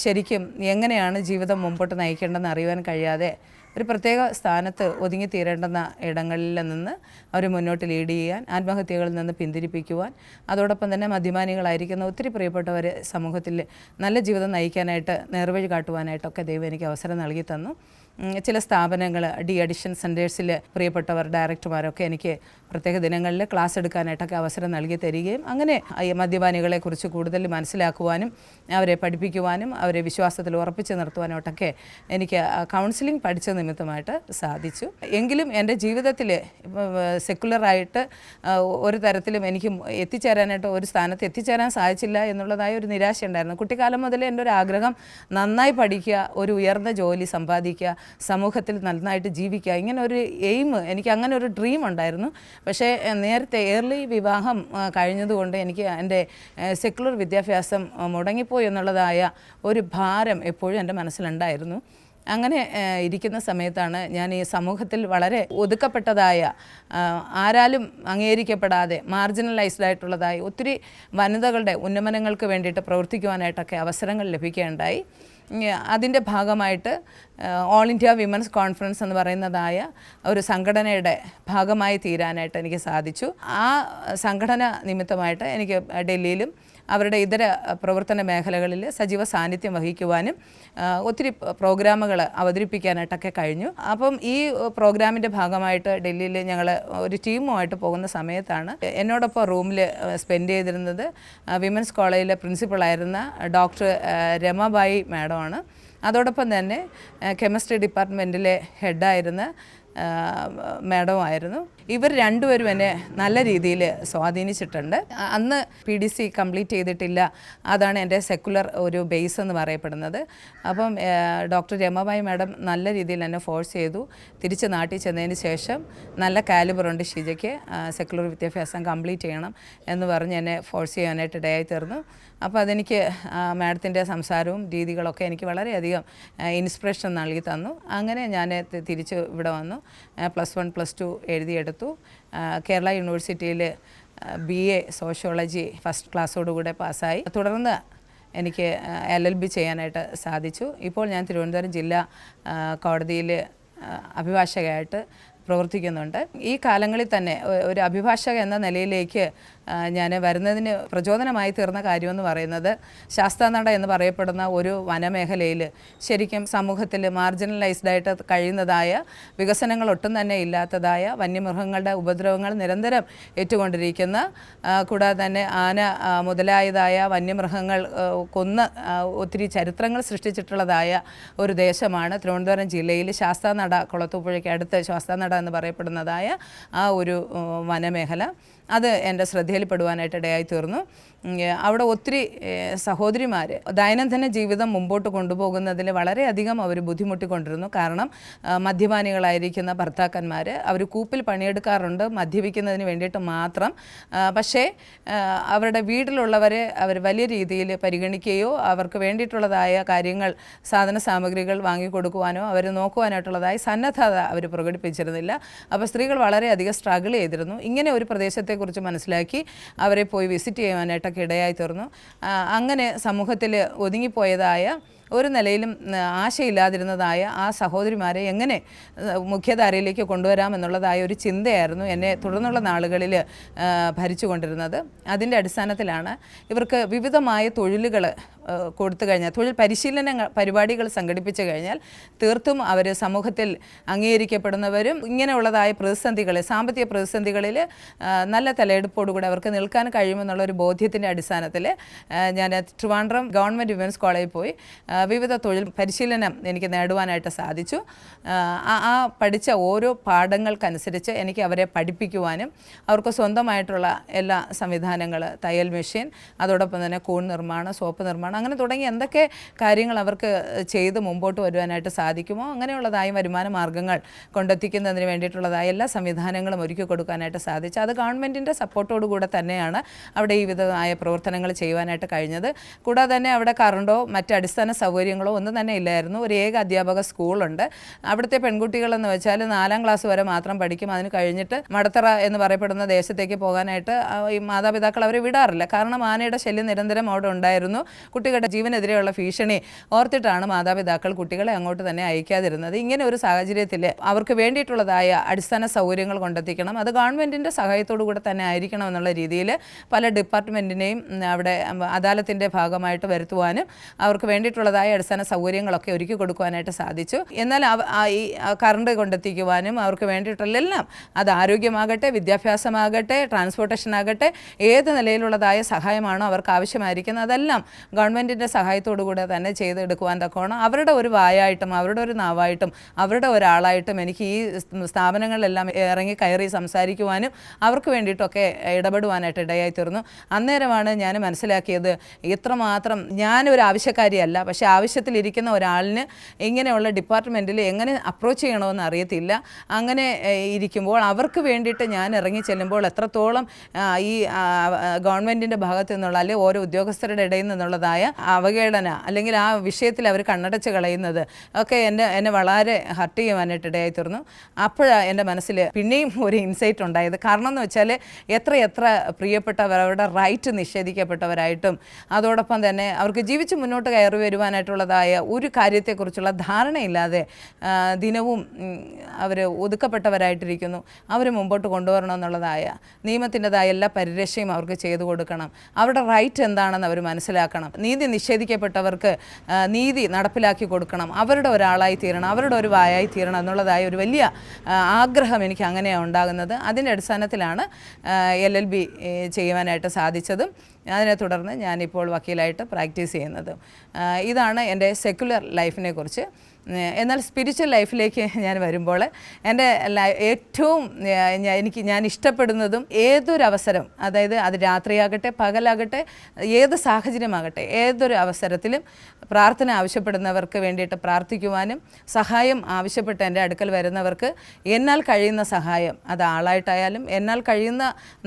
ശരിക്കും എങ്ങനെയാണ് ജീവിതം മുമ്പോട്ട് നയിക്കേണ്ടതെന്ന് അറിയുവാൻ കഴിയാതെ ഒരു പ്രത്യേക സ്ഥാനത്ത് ഒതുങ്ങിത്തീരേണ്ടുന്ന ഇടങ്ങളിൽ നിന്ന് അവർ മുന്നോട്ട് ലീഡ് ചെയ്യാൻ, ആത്മഹത്യകളിൽ നിന്ന് പിന്തിരിപ്പിക്കുവാൻ, അതോടൊപ്പം തന്നെ മദ്യപാനികളായിരിക്കുന്ന ഒത്തിരി പ്രിയപ്പെട്ടവർ സമൂഹത്തിൽ നല്ല ജീവിതം നയിക്കാനായിട്ട് നേർവഴി കാട്ടുവാനായിട്ടൊക്കെ ദൈവം എനിക്ക് അവസരം നൽകി തന്നു. ചില സ്ഥാപനങ്ങൾ, ഡി അഡിഷൻ സെൻറ്റേഴ്സിൽ പ്രിയപ്പെട്ടവർ, ഡയറക്ടർമാരൊക്കെ എനിക്ക് പ്രത്യേക ദിനങ്ങളിൽ ക്ലാസ് എടുക്കാനായിട്ടൊക്കെ അവസരം നൽകി തരികയും അങ്ങനെ മദ്യപാനികളെക്കുറിച്ച് കൂടുതൽ മനസ്സിലാക്കുവാനും അവരെ പഠിപ്പിക്കുവാനും അവരെ വിശ്വാസത്തിൽ ഉറപ്പിച്ച് നിർത്തുവാനോട്ടൊക്കെ എനിക്ക് കൗൺസിലിംഗ് പഠിച്ച നിമിത്തമായിട്ട് സാധിച്ചു. എങ്കിലും എൻ്റെ ജീവിതത്തിൽ സെക്കുലറായിട്ട് ഒരു തരത്തിലും എനിക്ക് എത്തിച്ചേരാനായിട്ട്, ഒരു സ്ഥാനത്ത് എത്തിച്ചേരാൻ സാധിച്ചില്ല എന്നുള്ളതായ ഒരു നിരാശ ഉണ്ടായിരുന്നു. കുട്ടിക്കാലം മുതലേ എൻ്റെ ഒരു ആഗ്രഹം നന്നായി പഠിക്കുക, ഒരു ഉയർന്ന ജോലി സമ്പാദിക്കുക, സമൂഹത്തിൽ നന്നായിട്ട് ജീവിക്കുക, ഇങ്ങനെ ഒരു എയിം, എനിക്ക് അങ്ങനെ ഒരു ഡ്രീം ഉണ്ടായിരുന്നു. പക്ഷേ നേരത്തെ ഏർലി വിവാഹം കഴിഞ്ഞതുകൊണ്ട് എനിക്ക് എൻ്റെ സെക്കുലർ വിദ്യാഭ്യാസം മുടങ്ങിപ്പോയി എന്നുള്ളതായ ഒരു ഭാരം എപ്പോഴും എൻ്റെ മനസ്സിലുണ്ടായിരുന്നു. അങ്ങനെ ഇരിക്കുന്ന സമയത്താണ് ഞാൻ ഈ സമൂഹത്തിൽ വളരെ ഒതുക്കപ്പെട്ടതായ, ആരാലും അംഗീകരിക്കപ്പെടാതെ മാർജിനലൈസ്ഡ് ആയിട്ടുള്ളതായി ഒത്തിരി വനിതകളുടെ ഉന്നമനങ്ങൾക്ക് വേണ്ടിയിട്ട് പ്രവർത്തിക്കുവാനായിട്ടൊക്കെ അവസരങ്ങൾ ലഭിക്കുകയുണ്ടായി. അതിൻ്റെ ഭാഗമായിട്ട് ഓൾ ഇന്ത്യ വിമൻസ് കോൺഫറൻസ് എന്ന് പറയുന്നതായ ഒരു സംഘടനയുടെ ഭാഗമായി തീരാനായിട്ട് എനിക്ക് സാധിച്ചു. ആ സംഘടന നിമിത്തമായിട്ട് എനിക്ക് ഡൽഹിയിലും അവരുടെ ഇതര പ്രവർത്തന മേഖലകളിൽ സജീവ സാന്നിധ്യം വഹിക്കുവാനും ഒത്തിരി പ്രോഗ്രാമുകൾ അവതരിപ്പിക്കാനായിട്ടൊക്കെ കഴിഞ്ഞു. അപ്പം ഈ പ്രോഗ്രാമിൻ്റെ ഭാഗമായിട്ട് ഡൽഹിയിൽ ഞങ്ങൾ ഒരു ടീമുമായിട്ട് പോകുന്ന സമയത്താണ് എന്നോടൊപ്പം റൂമിൽ സ്പെൻഡ് ചെയ്തിരുന്നത് വിമൻസ് കോളേജിലെ പ്രിൻസിപ്പളായിരുന്ന ഡോക്ടർ രമാബായി മാഡമാണ്. അതോടൊപ്പം തന്നെ കെമിസ്ട്രി ഡിപ്പാർട്ട്മെൻറ്റിലെ ഹെഡായിരുന്ന മാഡമായിരുന്നു. ഇവർ രണ്ടുപേരും എന്നെ നല്ല രീതിയിൽ സ്വാധീനിച്ചിട്ടുണ്ട്. അന്ന് PDC കംപ്ലീറ്റ് ചെയ്തിട്ടില്ല. അതാണ് എൻ്റെ സെക്കുലർ ഒരു ബേസ് എന്ന് പറയപ്പെടുന്നത്. അപ്പം ഡോക്ടർ രമാബായി മാഡം നല്ല രീതിയിൽ എന്നെ ഫോഴ്സ് ചെയ്തു. തിരിച്ച് നാട്ടിൽ ചെന്നതിന് ശേഷം നല്ല കാലിബറുണ്ട് ഷീജയ്ക്ക്, സെക്കുലർ വിദ്യാഭ്യാസം കംപ്ലീറ്റ് ചെയ്യണം എന്ന് പറഞ്ഞ് എന്നെ ഫോഴ്സ് ചെയ്യാനായിട്ട് ഇടയായി തീർന്നു. അപ്പോൾ അതെനിക്ക് മാഡത്തിൻ്റെ സംസാരവും രീതികളൊക്കെ എനിക്ക് വളരെയധികം ഇൻസ്പിറേഷൻ നൽകി തന്നു. അങ്ങനെ ഞാൻ തിരിച്ച് ഇവിടെ വന്നു. +1 +2 എഴുതിയെടുത്തു. കേരള യൂണിവേഴ്സിറ്റിയിൽ BA സോഷ്യോളജി ഫസ്റ്റ് ക്ലാസ്സോടുകൂടെ പാസ്സായി. തുടർന്ന് എനിക്ക് LLB ചെയ്യാനായിട്ട് സാധിച്ചു. ഇപ്പോൾ ഞാൻ തിരുവനന്തപുരം ജില്ലാ കോടതിയിൽ അഭിഭാഷകയായിട്ട് പ്രവർത്തിക്കുന്നുണ്ട്. ഈ കാലങ്ങളിൽ തന്നെ ഒരു അഭിഭാഷക എന്ന നിലയിലേക്ക് ഞാൻ വരുന്നതിന് പ്രചോദനമായി തീർന്ന കാര്യമെന്ന് പറയുന്നത് ശാസ്താനട എന്ന് പറയപ്പെടുന്ന ഒരു വനമേഖലയിൽ ശരിക്കും സമൂഹത്തിൽ മാർജിനലൈസ്ഡായിട്ട് കഴിയുന്നതായ വികസനങ്ങൾ ഒട്ടും തന്നെ ഇല്ലാത്തതായ വന്യമൃഗങ്ങളുടെ ഉപദ്രവങ്ങൾ നിരന്തരം ഏറ്റുകൊണ്ടിരിക്കുന്ന, കൂടാതെ തന്നെ ആന മുതലായതായ വന്യമൃഗങ്ങൾ കൊന്ന് ഒത്തിരി ചരിത്രങ്ങൾ സൃഷ്ടിച്ചിട്ടുള്ളതായ ഒരു ദേശമാണ് തിരുവനന്തപുരം ജില്ലയിൽ ശാസ്താനട, കുളത്തൂപ്പുഴയ്ക്ക് അടുത്ത് ശാസ്താനട എന്ന് പറയപ്പെടുന്നതായ ആ ഒരു വനമേഖല. അത് എൻ്റെ ശ്രദ്ധയിൽപ്പെടുവാനായിട്ട് ഇടയായി തീർന്നു. അവിടെ ഒത്തിരി സഹോദരിമാർ ദൈനംദിന ജീവിതം മുമ്പോട്ട് കൊണ്ടുപോകുന്നതിൽ വളരെയധികം അവർ ബുദ്ധിമുട്ടിക്കൊണ്ടിരുന്നു. കാരണം മദ്യപാനികളായിരിക്കുന്ന ഭർത്താക്കന്മാർ അവർ കൂപ്പിൽ പണിയെടുക്കാറുണ്ട് മദ്യപിക്കുന്നതിന് വേണ്ടിയിട്ട് മാത്രം. പക്ഷേ അവരുടെ വീട്ടിലുള്ളവരെ അവർ വലിയ രീതിയിൽ പരിഗണിക്കുകയോ അവർക്ക് വേണ്ടിയിട്ടുള്ളതായ കാര്യങ്ങൾ, സാധന സാമഗ്രികൾ വാങ്ങിക്കൊടുക്കുവാനോ അവർ നോക്കുവാനായിട്ടുള്ളതായ സന്നദ്ധത അവർ പ്രകടിപ്പിച്ചിരുന്നില്ല. അപ്പോൾ സ്ത്രീകൾ വളരെയധികം സ്ട്രഗിൾ ചെയ്തിരുന്നു. ഇങ്ങനെ ഒരു പ്രദേശത്തെക്കുറിച്ച് മനസ്സിലാക്കി അവരെ പോയി വിസിറ്റ് ചെയ്യുവാനായിട്ടൊക്കെ ഇടയായി തീർന്നു. അങ്ങനെ സമൂഹത്തിൽ ഒതുങ്ങിപ്പോയതായ ഒരു നിലയിലും ആശയില്ലാതിരുന്നതായ ആ സഹോദരിമാരെ എങ്ങനെ മുഖ്യധാരയിലേക്ക് കൊണ്ടുവരാമെന്നുള്ളതായ ഒരു ചിന്തയായിരുന്നു എന്നെ തുടർന്നുള്ള നാളുകളിൽ ഭരിച്ചു കൊണ്ടിരുന്നത്. അതിൻ്റെ അടിസ്ഥാനത്തിലാണ് ഇവർക്ക് വിവിധമായ തൊഴിലുകൾ കൊടുത്തു കഴിഞ്ഞാൽ, തൊഴിൽ പരിശീലന പരിപാടികൾ സംഘടിപ്പിച്ചു കഴിഞ്ഞാൽ തീർത്തും അവർ സമൂഹത്തിൽ അംഗീകരിക്കപ്പെടുന്നവരും ഇങ്ങനെയുള്ളതായ പ്രതിസന്ധികളിൽ, സാമ്പത്തിക പ്രതിസന്ധികളിൽ നല്ല തലയെടുപ്പോടുകൂടി അവർക്ക് നിൽക്കാൻ കഴിയുമെന്നുള്ള ഒരു ബോധ്യത്തിൻ്റെ അടിസ്ഥാനത്തിൽ ഞാൻ ട്രിവാൻഡ്രം ഗവൺമെൻറ് വിമൻസ് കോളേജിൽ പോയി വിവിധ തൊഴിൽ പരിശീലനം എനിക്ക് നേടുവാനായിട്ട് സാധിച്ചു. ആ പഠിച്ച ഓരോ പാഠങ്ങൾക്കനുസരിച്ച് എനിക്ക് അവരെ പഠിപ്പിക്കുവാനും അവർക്ക് സ്വന്തമായിട്ടുള്ള എല്ലാ സംവിധാനങ്ങൾ, തയ്യൽ മെഷീൻ, അതോടൊപ്പം തന്നെ കൂൺ നിർമ്മാണം, സോപ്പ് നിർമ്മാണം, അങ്ങനെ തുടങ്ങി എന്തൊക്കെ കാര്യങ്ങൾ അവർക്ക് ചെയ്ത് മുമ്പോട്ട് വരുവാനായിട്ട് സാധിക്കുമോ അങ്ങനെയുള്ളതായ വരുമാന മാർഗ്ഗങ്ങൾ കൊണ്ടെത്തിക്കുന്നതിന് വേണ്ടിയിട്ടുള്ളതായ എല്ലാ സംവിധാനങ്ങളും ഒരുക്കി കൊടുക്കാനായിട്ട് സാധിച്ചു. അത് ഗവൺമെൻറ്റിൻ്റെ സപ്പോർട്ടോടു കൂടെ തന്നെയാണ് അവിടെ ഈ വിധമായ പ്രവർത്തനങ്ങൾ ചെയ്യുവാനായിട്ട് കഴിഞ്ഞത്. കൂടാതെ തന്നെ അവിടെ കറണ്ടോ മറ്റ് അടിസ്ഥാന സൗകര്യങ്ങളോ ഒന്നും തന്നെ ഇല്ലായിരുന്നു. ഒരു ഏക അധ്യാപക സ്കൂളുണ്ട്. അവിടുത്തെ പെൺകുട്ടികളെന്ന് വെച്ചാൽ 4ാം ക്ലാസ് വരെ മാത്രം പഠിക്കും. അതിന് കഴിഞ്ഞിട്ട് മടത്തറ എന്ന് പറയപ്പെടുന്ന ദേശത്തേക്ക് പോകാനായിട്ട് ഈ മാതാപിതാക്കൾ അവരെ വിടാറില്ല. കാരണം ആനയുടെ ശല്യം നിരന്തരം അവിടെ ഉണ്ടായിരുന്നു. കുട്ടികളുടെ ജീവനെതിരെയുള്ള ഭീഷണി ഓർത്തിട്ടാണ് മാതാപിതാക്കൾ കുട്ടികളെ അങ്ങോട്ട് തന്നെ അയക്കാതിരുന്നത്. ഇങ്ങനെ ഒരു സാഹചര്യത്തിൽ അവർക്ക് വേണ്ടിയിട്ടുള്ളതായ അടിസ്ഥാന സൗകര്യങ്ങൾ കൊണ്ടെത്തിക്കണം, അത് ഗവൺമെൻറ്റിൻ്റെ സഹായത്തോടു കൂടെ തന്നെ ആയിരിക്കണം എന്നുള്ള രീതിയിൽ പല ഡിപ്പാർട്ട്മെൻറ്റിനെയും അവിടെ അദാലത്തിൻ്റെ ഭാഗമായിട്ട് വരുത്തുവാനും അവർക്ക് വേണ്ടിയിട്ടുള്ളതായ അടിസ്ഥാന സൗകര്യങ്ങളൊക്കെ ഒരുക്കി കൊടുക്കുവാനായിട്ട് സാധിച്ചു. എന്നാൽ ഈ കറണ്ട് കൊണ്ടെത്തിക്കുവാനും അവർക്ക് വേണ്ടിയിട്ടുള്ളെല്ലാം, അത് ആരോഗ്യമാകട്ടെ, വിദ്യാഭ്യാസമാകട്ടെ, ട്രാൻസ്പോർട്ടേഷൻ ആകട്ടെ, ഏത് നിലയിലുള്ളതായ സഹായമാണോ അവർക്ക് ആവശ്യമായിരിക്കുന്നത് അതെല്ലാം ഗവൺമെൻറ്റിൻ്റെ സഹായത്തോടു കൂടെ തന്നെ ചെയ്തെടുക്കുവാൻ തക്കോണം അവരുടെ ഒരു വായായിട്ടും അവരുടെ ഒരു നാവായിട്ടും അവരുടെ ഒരാളായിട്ടും എനിക്ക് ഈ സ്ഥാപനങ്ങളിലെല്ലാം ഇറങ്ങി കയറി സംസാരിക്കുവാനും അവർക്ക് വേണ്ടിയിട്ടൊക്കെ ഇടപെടുവാനായിട്ട് ഇടയായി തീർന്നു. അന്നേരമാണ് ഞാൻ മനസ്സിലാക്കിയത് ഇത്രമാത്രം ഞാനൊരു ആവശ്യക്കാരിയല്ല, പക്ഷേ ആവശ്യത്തിലിരിക്കുന്ന ഒരാളിന് ഇങ്ങനെയുള്ള ഡിപ്പാർട്ട്മെൻറ്റിൽ എങ്ങനെ അപ്രോച്ച് ചെയ്യണമെന്ന് അറിയത്തില്ല. അങ്ങനെ ഇരിക്കുമ്പോൾ അവർക്ക് വേണ്ടിയിട്ട് ഞാൻ ഇറങ്ങി ചെല്ലുമ്പോൾ എത്രത്തോളം ഈ ഗവൺമെൻറ്റിൻ്റെ ഭാഗത്തു നിന്നുള്ള അല്ലെങ്കിൽ ഓരോ ഉദ്യോഗസ്ഥരുടെ ഇടയിൽ നിന്നുള്ളതായ അവഗണന അല്ലെങ്കിൽ ആ വിഷയത്തിൽ അവർ കണ്ണടച്ച് കളയുന്നത് ഒക്കെ എന്നെ വളരെ ഹർട്ട് ചെയ്യുവാനായിട്ട് ഇടയായി തീർന്നു. അപ്പോഴാണ് എൻ്റെ മനസ്സിൽ പിന്നെയും ഒരു ഇൻസൈറ്റ് ഉണ്ടായത്. കാരണം എന്ന് വെച്ചാൽ എത്ര പ്രിയപ്പെട്ടവർ അവരുടെ റൈറ്റ് നിഷേധിക്കപ്പെട്ടവരായിട്ടും അതോടൊപ്പം തന്നെ അവർക്ക് ജീവിച്ച് മുന്നോട്ട് കയറി വരുവാൻ ചെയ്യുവാനായിട്ടുള്ളതായ ഒരു കാര്യത്തെക്കുറിച്ചുള്ള ധാരണയില്ലാതെ ദിനവും അവർ ഒതുക്കപ്പെട്ടവരായിട്ടിരിക്കുന്നു. അവർ മുമ്പോട്ട് കൊണ്ടുവരണമെന്നുള്ളതായ നിയമത്തിൻ്റെതായ എല്ലാ പരിരക്ഷയും അവർക്ക് ചെയ്തു കൊടുക്കണം. അവരുടെ റൈറ്റ് എന്താണെന്ന് അവർ മനസ്സിലാക്കണം. നീതി നിഷേധിക്കപ്പെട്ടവർക്ക് നീതി നടപ്പിലാക്കി കൊടുക്കണം. അവരുടെ ഒരാളായി തീരണം, അവരുടെ ഒരു വായായി തീരണം എന്നുള്ളതായ ഒരു വലിയ ആഗ്രഹം എനിക്ക് അങ്ങനെയാണ് ഉണ്ടാകുന്നത്. അതിൻ്റെ അടിസ്ഥാനത്തിലാണ് LLB ചെയ്യുവാനായിട്ട് സാധിച്ചതും അതിനെ തുടർന്ന് ഞാനിപ്പോൾ വക്കീലായിട്ട് പ്രാക്ടീസ് ചെയ്യുന്നതും. ഇതാണ് എൻ്റെ സെക്യുലർ ലൈഫിനെ കുറിച്ച്. എന്നാൽ സ്പിരിച്വൽ ലൈഫിലേക്ക് ഞാൻ വരുമ്പോൾ എൻ്റെ ഏറ്റവും ഞാൻ ഇഷ്ടപ്പെടുന്നതും ഏതൊരവസരം, അതായത് അത് രാത്രിയാകട്ടെ പകലാകട്ടെ ഏത് സാഹചര്യമാകട്ടെ ഏതൊരു അവസരത്തിലും പ്രാർത്ഥന ആവശ്യപ്പെടുന്നവർക്ക് വേണ്ടിയിട്ട് പ്രാർത്ഥിക്കുവാനും സഹായം ആവശ്യപ്പെട്ട് എൻ്റെ അടുക്കൽ വരുന്നവർക്ക് എന്നാൽ കഴിയുന്ന സഹായം, അത് ആളായിട്ടായാലും എന്നാൽ കഴിയുന്ന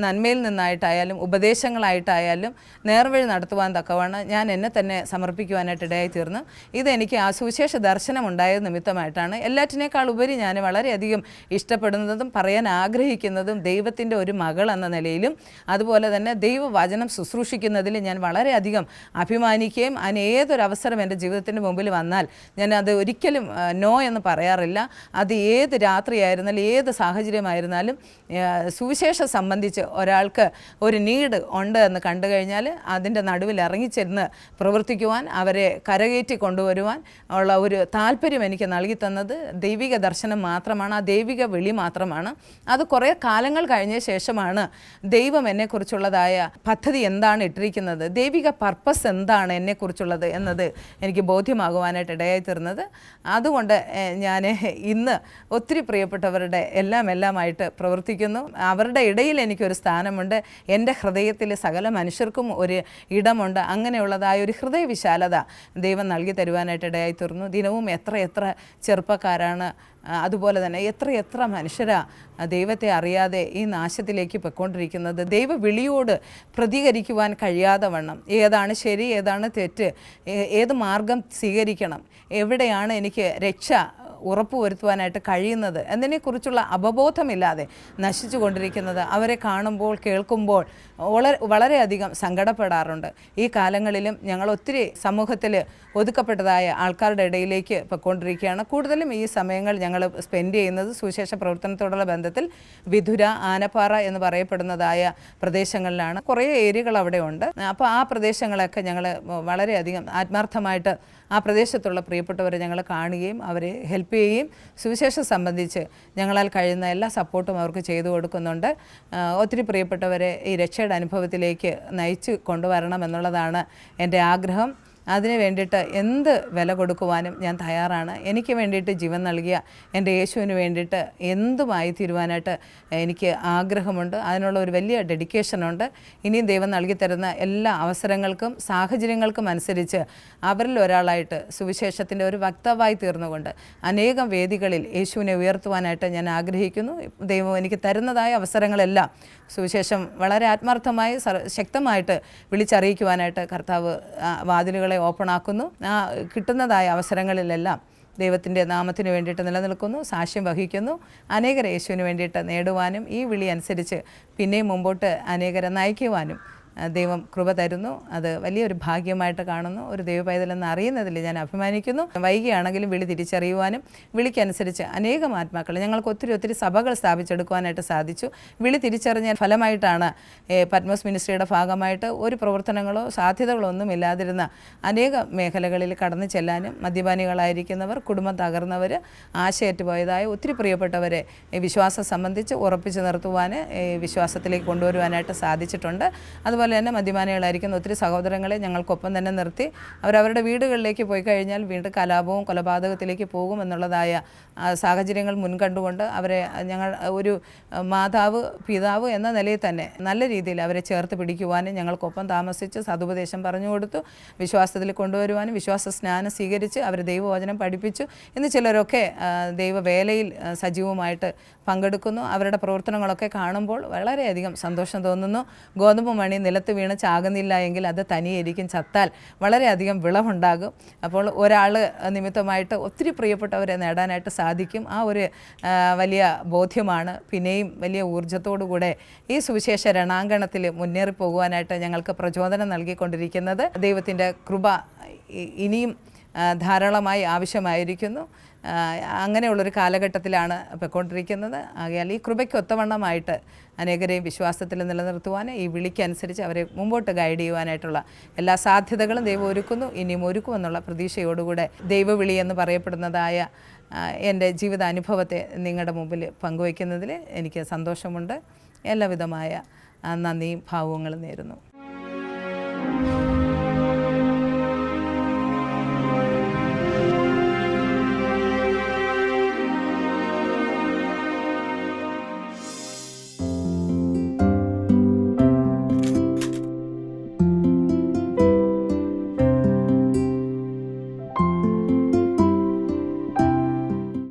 നന്മയിൽ നിന്നായിട്ടായാലും ഉപദേശങ്ങളായിട്ടായാലും നേർവഴി നടത്തുവാൻ തക്കവണ്ണം ഞാൻ എന്നെ തന്നെ സമർപ്പിക്കുവാനായിട്ട് ഇടയായി തീർന്നു. ഇതെനിക്ക് ആ സുവിശേഷ ദർശനം ഉണ്ടായ നിമിത്തമായിട്ടാണ്. എല്ലാറ്റിനേക്കാൾ ഉപരി ഞാൻ വളരെയധികം ഇഷ്ടപ്പെടുന്നതും പറയാൻ ആഗ്രഹിക്കുന്നതും ദൈവത്തിൻ്റെ ഒരു മകൾ എന്ന നിലയിലും അതുപോലെ തന്നെ ദൈവവചനം ശുശ്രൂഷിക്കുന്നതിൽ ഞാൻ വളരെയധികം അഭിമാനിക്കുകയും അതിന് ഏതൊരവസരം എൻ്റെ ജീവിതത്തിൻ്റെ മുമ്പിൽ വന്നാൽ ഞാൻ അത് ഒരിക്കലും നോ എന്ന് പറയാറില്ല. അത് ഏത് രാത്രിയായിരുന്നാലും ഏത് സാഹചര്യമായിരുന്നാലും സുവിശേഷം സംബന്ധിച്ച് ഒരാൾക്ക് ഒരു നീഡ് ഉണ്ട് എന്ന് കണ്ടു കഴിഞ്ഞാൽ അതിൻ്റെ നടുവിൽ ഇറങ്ങിച്ചെന്ന് പ്രവർത്തിക്കുവാൻ, അവരെ കരകയറ്റി കൊണ്ടുവരുവാൻ ഉള്ള ഒരു താല്പര്യം എനിക്ക് നൽകി തന്നത് ദൈവിക ദർശനം മാത്രമാണ്, ആ ദൈവിക വിളി മാത്രമാണ്. അത് കുറേ കാലങ്ങൾ കഴിഞ്ഞ ശേഷമാണ് ദൈവം എന്നെക്കുറിച്ചുള്ളതായ പദ്ധതി എന്താണ് ഇട്ടിരിക്കുന്നത്, ദൈവിക പർപ്പസ് എന്താണ് എന്നെക്കുറിച്ചുള്ളത് എന്നത് എനിക്ക് ബോധ്യമാകുവാനായിട്ട് ഇടയായി തീർന്നത്. അതുകൊണ്ട് ഞാൻ ഇന്ന് ഒത്തിരി പ്രിയപ്പെട്ടവരുടെ എല്ലാമായിട്ട് പ്രവർത്തിക്കുന്നു. അവരുടെ ഇടയിൽ എനിക്കൊരു സ്ഥാനമുണ്ട്. എൻ്റെ ഹൃദയത്തിൽ സകല മനുഷ്യർക്കും ഒരു ഇടമുണ്ട്. അങ്ങനെയുള്ളതായ ഒരു ഹൃദയവിശാലത ദൈവം നൽകി തരുവാനായിട്ട് ഇടയായി തീർന്നു. ദിനവും എത്ര ചെറുപ്പക്കാരാണ്, അതുപോലെ തന്നെ എത്ര മനുഷ്യരാ ദൈവത്തെ അറിയാതെ ഈ നാശത്തിലേക്ക് പൊയ്ക്കൊണ്ടിരിക്കുന്നത്. ദൈവ വിളിയോട് പ്രതികരിക്കുവാൻ കഴിയാതെ വണ്ണം ഏതാണ് ശരി ഏതാണ് തെറ്റ്, ഏത് മാർഗം സ്വീകരിക്കണം, എവിടെയാണ് എനിക്ക് രക്ഷ ഉറപ്പുവരുത്തുവാനായിട്ട് കഴിയുന്നത് എന്നതിനെക്കുറിച്ചുള്ള അവബോധമില്ലാതെ നശിച്ചു കൊണ്ടിരിക്കുന്നത് അവരെ കാണുമ്പോൾ കേൾക്കുമ്പോൾ വളരെയധികം സങ്കടപ്പെടാറുണ്ട്. ഈ കാലങ്ങളിലും ഞങ്ങൾ ഒത്തിരി സമൂഹത്തിൽ ഒതുക്കപ്പെട്ടതായ ആൾക്കാരുടെ ഇടയിലേക്ക് പൊയ്ക്കൊണ്ടിരിക്കുകയാണ്. കൂടുതലും ഈ സമയങ്ങൾ ഞങ്ങൾ സ്പെൻഡ് ചെയ്യുന്നത് സുവിശേഷ പ്രവർത്തനത്തോടുള്ള ബന്ധത്തിൽ വിതുര, ആനപ്പാറ എന്ന് പറയപ്പെടുന്നതായ പ്രദേശങ്ങളിലാണ്. കുറേ ഏരിയകൾ അവിടെ ഉണ്ട്. അപ്പോൾ ആ പ്രദേശങ്ങളൊക്കെ ഞങ്ങൾ വളരെയധികം ആത്മാർത്ഥമായിട്ട് ആ പ്രദേശത്തുള്ള പ്രിയപ്പെട്ടവരെ ഞങ്ങൾ കാണുകയും അവരെ ഹെൽപ്പ് ചെയ്യുകയും സുവിശേഷം സംബന്ധിച്ച് ഞങ്ങളാൽ കഴിയുന്ന എല്ലാ സപ്പോർട്ടും അവർക്ക് ചെയ്തു കൊടുക്കുന്നുണ്ട്. ഒത്തിരി പ്രിയപ്പെട്ടവരെ ഈ രക്ഷയുടെ അനുഭവത്തിലേക്ക് നയിച്ചു കൊണ്ടുവരണം എന്നുള്ളതാണ് എൻ്റെ ആഗ്രഹം. അതിന് വേണ്ടിയിട്ട് എന്ത് വില കൊടുക്കുവാനും ഞാൻ തയ്യാറാണ്. എനിക്ക് വേണ്ടിയിട്ട് ജീവൻ നൽകിയ എൻ്റെ യേശുവിന് വേണ്ടിയിട്ട് എന്തുമായി തീരുവാനായിട്ട് എനിക്ക് ആഗ്രഹമുണ്ട്. അതിനുള്ള ഒരു വലിയ ഡെഡിക്കേഷനുണ്ട്. ഇനിയും ദൈവം നൽകി തരുന്ന എല്ലാ അവസരങ്ങൾക്കും സാഹചര്യങ്ങൾക്കും അനുസരിച്ച് അവരിൽ ഒരാളായിട്ട് സുവിശേഷത്തിൻ്റെ ഒരു വക്താവായി തീർന്നുകൊണ്ട് അനേകം വേദികളിൽ യേശുവിനെ ഉയർത്തുവാനായിട്ട് ഞാൻ ആഗ്രഹിക്കുന്നു. ദൈവം എനിക്ക് തരുന്നതായ അവസരങ്ങളെല്ലാം സുവിശേഷം വളരെ ആത്മാർത്ഥമായി ശക്തമായിട്ട് വിളിച്ചറിയിക്കുവാനായിട്ട് കർത്താവ് വാതിലുകളെ ഓപ്പണാക്കുന്നു. കിട്ടുന്നതായ അവസരങ്ങളിലെല്ലാം ദൈവത്തിൻ്റെ നാമത്തിന് വേണ്ടിയിട്ട് നിലനിൽക്കുന്നു, സാക്ഷ്യം വഹിക്കുന്നു. അനേകരെ യേശുവിന് വേണ്ടിയിട്ട് നേടുവാനും ഈ വിളി അനുസരിച്ച് പിന്നെയും മുമ്പോട്ട് അനേകരെ നയിക്കുവാനും ദൈവം കൃപ തരുന്നു. അത് വലിയൊരു ഭാഗ്യമായിട്ട് കാണുന്നു. ഒരു ദൈവപൈതലെന്ന് അറിയുന്നതിൽ ഞാൻ അഭിമാനിക്കുന്നു. വൈകിയാണെങ്കിലും വിളി തിരിച്ചറിയുവാനും വിളിക്കനുസരിച്ച് അനേകം ആത്മാക്കൾ ഞങ്ങൾക്ക് ഒത്തിരി സഭകൾ സ്ഥാപിച്ചെടുക്കുവാനായിട്ട് സാധിച്ചു. വിളി തിരിച്ചറിഞ്ഞ ഫലമായിട്ടാണ് പത്മോസ് മിനിസ്ട്രിയുടെ ഭാഗമായിട്ട് ഒരു പ്രവർത്തനങ്ങളോ സാധ്യതകളോ ഒന്നും ഇല്ലാതിരുന്ന അനേക മേഖലകളിൽ കടന്നു ചെല്ലാനും മദ്യപാനികളായിരിക്കുന്നവർ, കുടുംബം തകർന്നവർ, ആശയറ്റുപോയതായ ഒത്തിരി പ്രിയപ്പെട്ടവരെ വിശ്വാസം സംബന്ധിച്ച് ഉറപ്പിച്ചു നിർത്തുവാൻ വിശ്വാസത്തിലേക്ക് കൊണ്ടുവരുവാനായിട്ട് സാധിച്ചിട്ടുണ്ട്. അതുപോലെ തന്നെ മദ്യപാനികളായിരിക്കുന്ന ഒത്തിരി സഹോദരങ്ങളെ ഞങ്ങൾക്കൊപ്പം തന്നെ നിർത്തി അവരവരുടെ വീടുകളിലേക്ക് പോയി കഴിഞ്ഞാൽ വീണ്ടും കലാപവും കൊലപാതകത്തിലേക്ക് പോകും എന്നുള്ളതായ സാഹചര്യങ്ങൾ മുൻകണ്ടുകൊണ്ട് അവരെ ഞങ്ങൾ ഒരു മാതാവ് പിതാവ് എന്ന നിലയിൽ തന്നെ നല്ല രീതിയിൽ അവരെ ചേർത്ത് പിടിക്കുവാനും ഞങ്ങൾക്കൊപ്പം താമസിച്ച് സതുപദേശം പറഞ്ഞു കൊടുത്തു. വിശ്വാസത്തിൽ കൊണ്ടുവരുവാനും വിശ്വാസ സ്നാനം സ്വീകരിച്ച് അവർ ദൈവവചനം പഠിപ്പിച്ചു. ഇന്ന് ചിലരൊക്കെ ദൈവവേലയിൽ സജീവമായിട്ട് പങ്കെടുക്കുന്നു. അവരുടെ പ്രവർത്തനങ്ങളൊക്കെ കാണുമ്പോൾ വളരെയധികം സന്തോഷം തോന്നുന്നു. ഗോതമ്പ് മണി നിലത്ത് വീണ് ചാകുന്നില്ല എങ്കിൽ അത് തനിയായിരിക്കും, ചത്താൽ വളരെയധികം വിളവുണ്ടാകും. അപ്പോൾ ഒരാൾ നിമിത്തമായിട്ട് ഒത്തിരി പ്രിയപ്പെട്ടവരെ നേടാനായിട്ട് സാധിക്കും. ആ ഒരു വലിയ ബോധ്യമാണ് പിന്നെയും വലിയ ഊർജ്ജത്തോടുകൂടെ ഈ സുവിശേഷ രണാങ്കണത്തിൽ മുന്നേറിപ്പോകുവാനായിട്ട് ഞങ്ങൾക്ക് പ്രചോദനം നൽകിക്കൊണ്ടിരിക്കുന്നത്. ദൈവത്തിൻ്റെ കൃപ ഇനിയും ധാരാളമായി ആവശ്യമായിരിക്കുന്നു. അങ്ങനെയുള്ളൊരു കാലഘട്ടത്തിലാണ് പൊയ്ക്കൊണ്ടിരിക്കുന്നത്. ആകയാൽ ഈ കൃപയ്ക്ക് ഒത്തവണ്ണമായിട്ട് അനേകരെയും വിശ്വാസത്തിൽ നിലനിർത്തുവാൻ, ഈ വിളിക്കനുസരിച്ച് അവരെ മുമ്പോട്ട് ഗൈഡ് ചെയ്യുവാനായിട്ടുള്ള എല്ലാ സാധ്യതകളും ദൈവം ഒരുക്കുന്നു, ഇനിയും ഒരുക്കുമെന്നുള്ള പ്രതീക്ഷയോടുകൂടെ ദൈവവിളി എന്ന് പറയപ്പെടുന്നതായ എൻ്റെ ജീവിതാനുഭവത്തെ നിങ്ങളുടെ മുമ്പിൽ പങ്കുവയ്ക്കുന്നതിൽ എനിക്ക് സന്തോഷമുണ്ട്. എല്ലാവിധമായ നന്ദിയും ഭാവുകങ്ങളും നേരുന്നു.